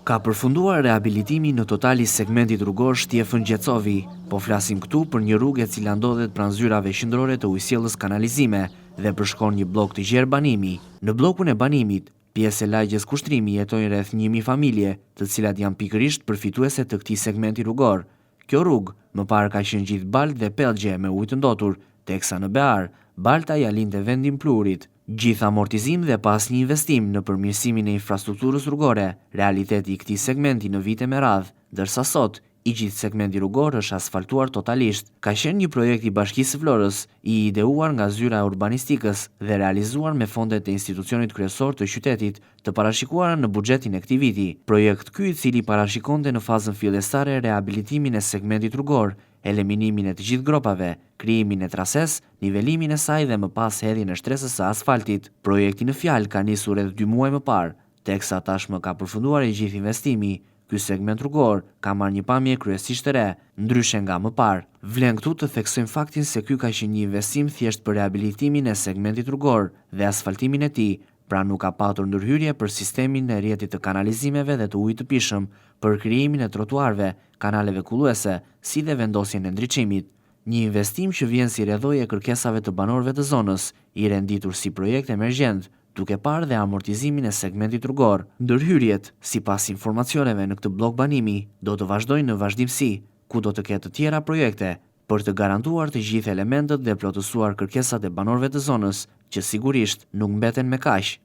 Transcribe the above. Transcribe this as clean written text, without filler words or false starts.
Ka përfunduar rehabilitimi në total i segmentit rrugor Shtjefën Gjecovi. Po flasim këtu për një rrugë e cila ndodhet pranë zyrave qendrore të ujësjellës kanalizime dhe përshkon një blok të gjerë banimi. Në blokun e banimit, pjesë e lagjes Kushtrimi jetojnë rreth 1000 familje, të cilat janë pikërisht përfituese të këtij segmenti rrugor. Kjo rrugë më parë ka qenë gjithë baltë dhe pellgje me ujë të ndotur, teksa në Bear, balta ja linte vendin pluhurit. Gjithë amortizim dhe pas një investim në përmirësimin e infrastrukturës rrugore, realiteti i këtij segmenti në vite me radhë, ndërsa sot i gjithë segmenti rrugor është asfaltuar totalisht. Ka qenë një projekt i Bashkisë së Vlorës, i ideuar nga zyra e urbanistikës dhe realizuar me fondet e institucionit kryesor të qytetit, të parashikuara në buxhetin e këtij viti. Projekt ky i cili parashikonte në fazën fillestare rehabilitimin e segmentit rrugor, eliminimin e të gjithë gropave, krijimin e trases, nivelimin e saj dhe më pas hedhjen e shtresës së asfaltit. Projekti në fjalë ka nisur rreth 2 muaj më parë, teksa tashmë ka përfunduar i gjithë investimi. Ky segment rrugor ka marrë një pamje kryesisht të re, ndryshe nga më parë. Vlen këtu të theksojmë faktin se ky ka qenë një investim thjesht për rehabilitimin e segmentit rrugor dhe asfaltimin e tij, pra nuk ka patur ndërhyrje për sistemin e rrjetit të kanalizimeve dhe të ujit të pishëm, për krijimin e trotuarve, kanaleve kulluese, si dhe vendosjen e ndriçimit. Një investim që vjen si rrjedhojë e kërkesave të banorëve të zonës, i renditur si projekt emergjent, duke parë dhe amortizimin e segmentit rrugor. Ndërhyrjet, sipas informacioneve në këtë blok banimi, do të vazhdojnë në vazhdimsi, ku do të ketë të tjera projekte, për të garantuar të gjithë elementët dhe plotësuar kërkesat e banorëve të zonës, që sigurisht nuk mbeten me kaq.